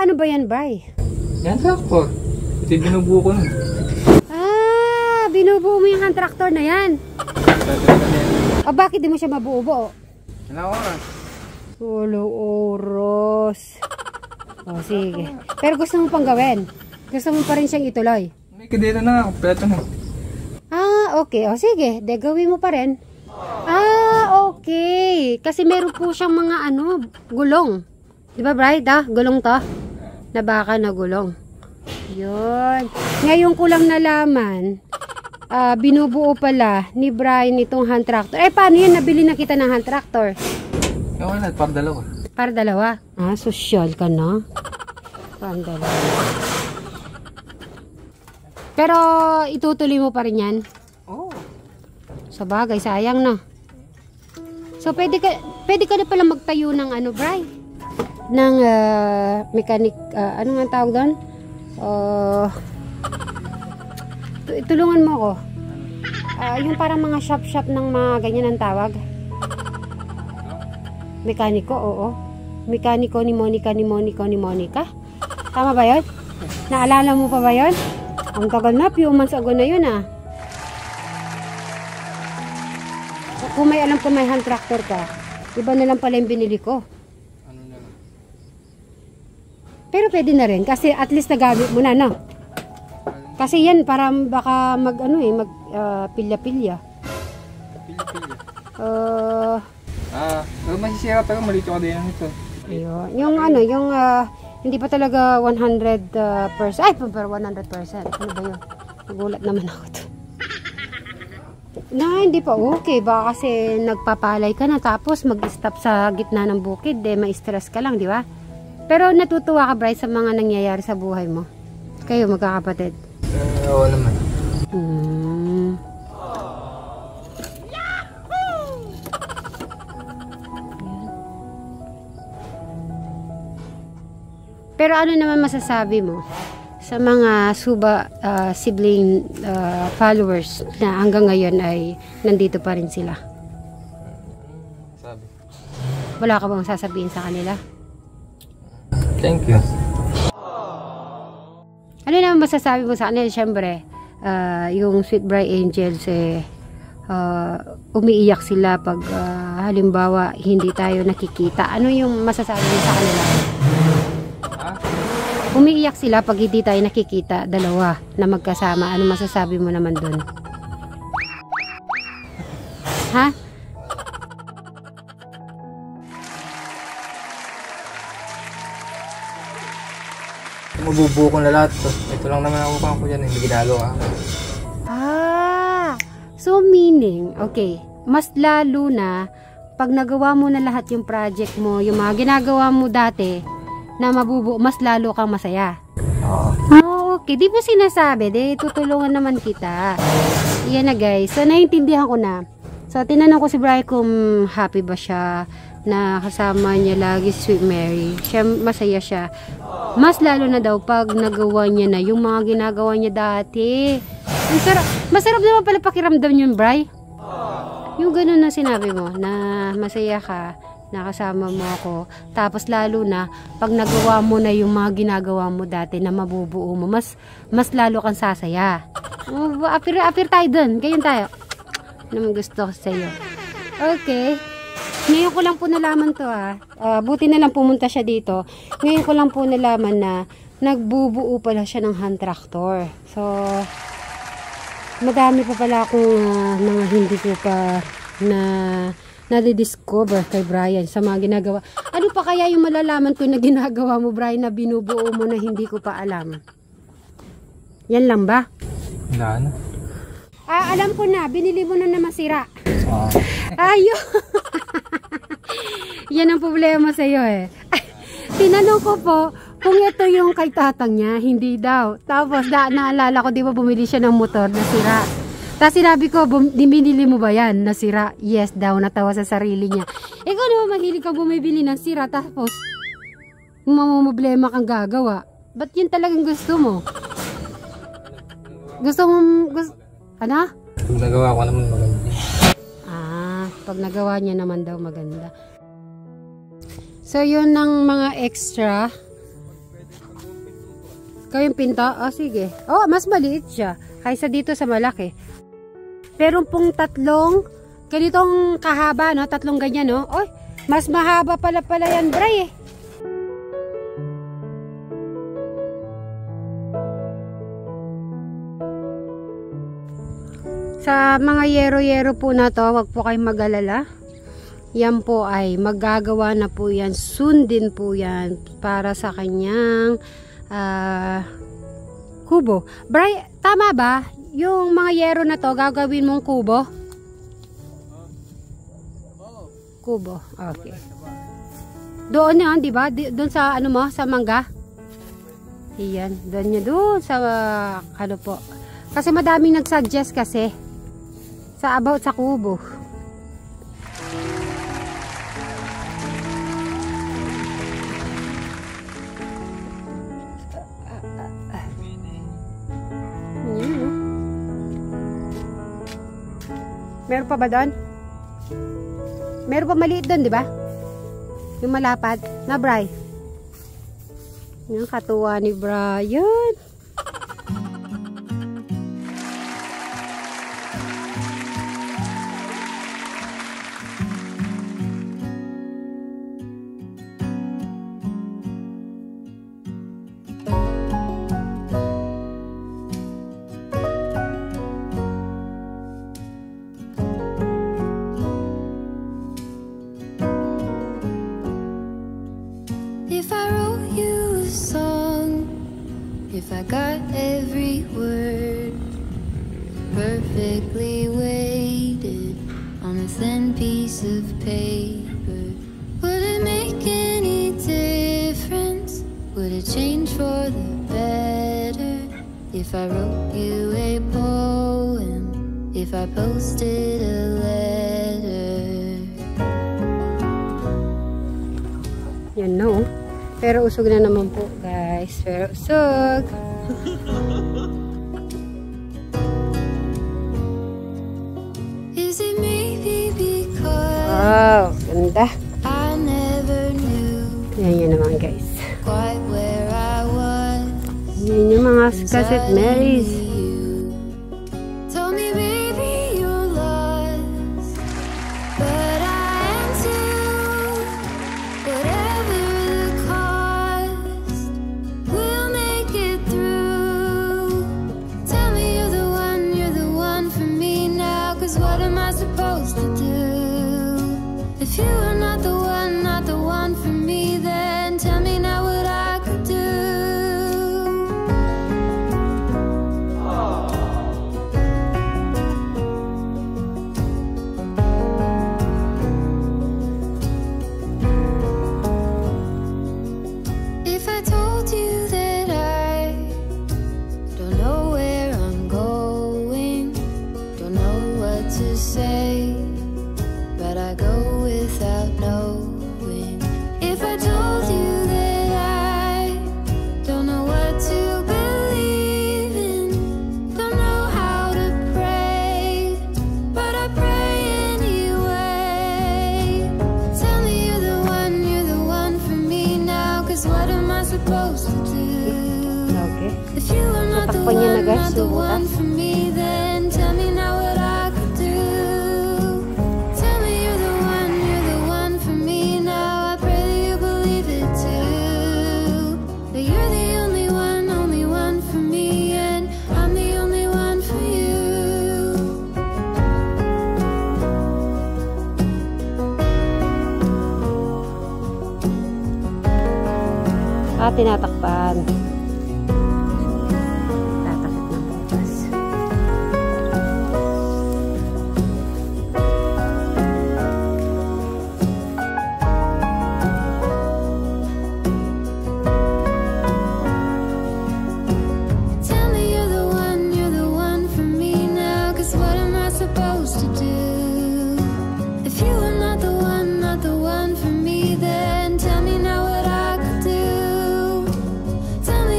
ano ba yan, Bri? Yan tractor. Ito yung binubuo ko nun. Ah, binubuo mo yung hand tractor na yan. O bakit di mo siya mabuo-buo? Wala oras. Wala oras. O sige. Pero gusto mo pang gawin? Gusto mo pa rin siyang ituloy? May kadena na, kompleto na. Ah, okay. O sige, de gawin mo pa rin. Ah, okay. Kasi meron po siyang mga ano, gulong. Di ba, Bright? Gulong to. Na baka na gulong. Yun. Ngayon ko lang nalaman, binubuo pala ni Brian itong hand tractor. Eh, paano yun? Nabili na kita ng hand tractor. Wala, para dalawa. Para dalawa? Ah, social ka na. Para dalawa. Pero, itutuloy mo pa rin yan? Oo. Sa bagay, sayang na. So, pwede ka na pala magtayo ng ano, Bri? Ng mechanic, ano nga tawag doon? Tulungan mo ako. Yung parang mga shop-shop ng mga ganyan ang tawag. Mekaniko, oo. Mekaniko ni Monica. Tama ba yun? Naalala mo pa ba yun? Ang tagal na, few months ago na yun ah. Kung may alam ko may hand tractor ka, iba na lang pala yung binili ko. Ano na lang? Pero pwede na rin, kasi at least nagamit mo na, no? Kasi yan, para baka mag, ano eh, mag pilya-pilya. Pilya-pilya? Pero masisira pero maliit yung kadena nito. Ayun. Yung ano, yung hindi pa talaga 100%. Ay, pero 100%. Ano ba yun? Nagulat naman ako to. Na, hindi pa okay. Baka kasi nagpapalay ka na tapos mag-stop sa gitna ng bukid. Ma-stress ka lang, di ba? Pero natutuwa ka, Bryce, sa mga nangyayari sa buhay mo? Kayo, magkakapatid? Oo naman. Pero ano naman masasabi mo sa mga sibling followers na hanggang ngayon ay nandito pa rin sila? Sabi. Wala ka bang sasabihin sa kanila? Thank you. Ano naman masasabi mo sa kanila? Siyempre, yung Sweet Bright Angels umiiyak sila pag halimbawa hindi tayo nakikita. Ano yung masasabi mo sa kanila? Umiiyak sila pag hindi tayo nakikita, dalawa na magkasama. Ano masasabi mo naman dun? Ha? Mabubuo ko na lahat. Ito lang naman ako pang ko dyan. Hindi ginagawa. So meaning, okay, mas lalo na pag nagawa mo na lahat yung project mo, yung mga ginagawa mo dati, na mabubuo, mas lalo kang masaya. Okay, di ba sinasabi, tutulungan naman kita. Yan na guys, so naiintindihan ko na. So tinanong ko si Brian kung happy ba siya na kasama niya lagi si Sweet Mary. Siya, masaya siya. Mas lalo na daw pag nagawa niya na yung mga ginagawa niya dati. Masarap naman pala pakiramdam yun, Brian. Yung ganun na sinabi mo, na masaya ka, nakasama mo ako, tapos lalo na pag nagawa mo na yung mga ginagawa mo dati na mabubuo mo, mas lalo kang sasaya. Appear tayo dun, ganyan tayo. Naman gusto ko sa iyo. Okay, ngayon ko lang po nalaman to buti na lang pumunta siya dito. Ngayon ko lang po nalaman na nagbubuo pala siya ng hand tractor. So madami pa pala akong mga hindi ko pa nadidiscover kay Brian sa mga ginagawa. Ano pa kaya yung malalaman ko na ginagawa mo, Brian, na binubuo mo na hindi ko pa alam? Yan lang ba? Wala na. Alam ko na, binili mo na masira. Ayo. Yan ang problema sa'yo eh. Tinanong ko po kung ito yung kay tatang niya, hindi daw. Tapos naalala ko, di ba bumili siya ng motor na sira. Tapos sinabi ko, binili mo ba yan? Nasira? Yes daw, natawa sa sarili niya. Ikaw naman mahilig kang bumibili ng sira, tapos mamumblema kang gagawa. Ba't yun talagang gusto mo? Ano? Pag nagawa ko naman maganda. Pag nagawa niya naman daw maganda. So yun ang mga extra Ikaw yung pinto? O, sige. Oh, mas maliit siya. Kaysa dito sa malaki. Pero pong tatlong, ganitong kahaba, no? Tatlong ganyan, no? Oy, mas mahaba pala yan, Bray, eh. Sa mga yero-yero po na to, wag po kayong mag-alala. Yan po ay magagawa na po yan. Soon din po yan para sa kanyang kubo. Bray, tama ba? Yung mga yero na to, gagawin mong kubo? Kubo. Okay. Doon yan, di ba? Doon sa ano mo, sa mangga? Iyan, doon niya doon sa ano po. Kasi madaming nag-suggest kasi sa about sa kubo. Meron pa ba doon? Meron pa maliit doon, di ba? Yung malapad na Bray. Yung katuwa ni Brian. If I wrote you a song, if I got every word perfectly weighted on a thin piece of paper, would it make any difference? Would it change for the better if I wrote you a poem, if I posted a letter? Yan, no? Pero usog na naman po, guys. Pero usog. Is it maybe because Wow, ganda. I never knew Yan yun naman, guys. quite where I was? Yan yung mga cassette Marys. Told me, baby, you're lost, but I am too. Whatever the cost, we'll make it through. Tell me you're the one for me now. 'Cause what am I supposed to do if you are not the one for me? Then tell me now what I could do. If I told you that I don't know where I'm going, don't know what to say, but I go without knowing. If I told you that I don't know what to believe in, don't know how to pray, but I pray anyway. Tell me you're the one for me now. 'Cause what am I supposed to do Okay. if you are not the Natakpan niya na, guys, yung one butas. for me? Then tell me now what I could do. Tell me you're the one for me now. I pray that you believe it too. That you're the only one for me, and I'm the only one for you. Tinatakpan. Tatakit ng butas. Tell me you're the one for me now. 'Cause what am I supposed to do if you are not the one for me? Then tell me now what I could do. Tell me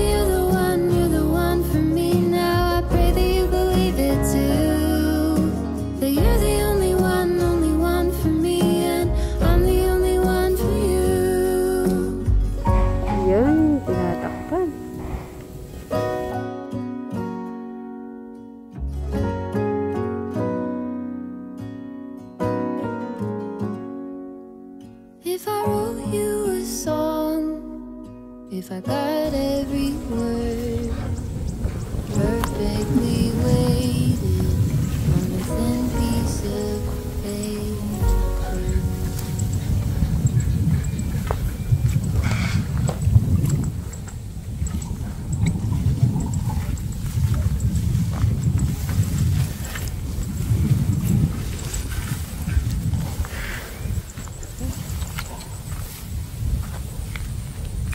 if I got every word perfectly weighted on a thin piece of paper.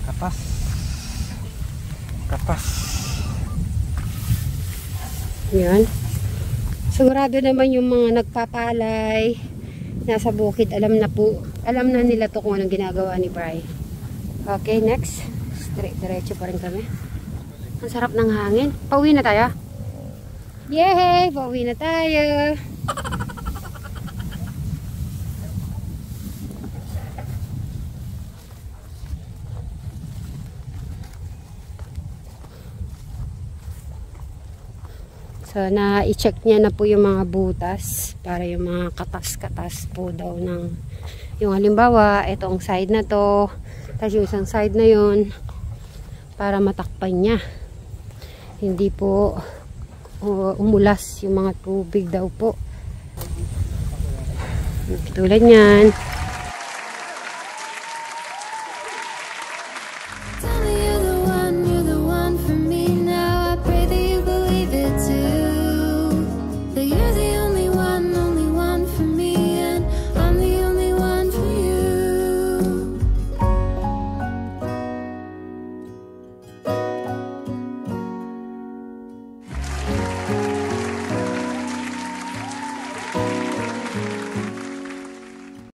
Kapas. Kapas. Yan. Sigurado naman yung mga nagpapalay nasa bukid, alam na nila to kung anong ginagawa ni Bri. Okay, next. Diretso pa rin kami. Ang sarap ng hangin. Pauwi na tayo. Yay! Pauwi na tayo. So, na-i-check niya na po yung mga butas para yung mga katas-katas po daw ng yung halimbawa, itong side na to, tapos yung isang side na yun para matakpan niya. Hindi po umulas yung mga tubig daw po. Tulad niyan.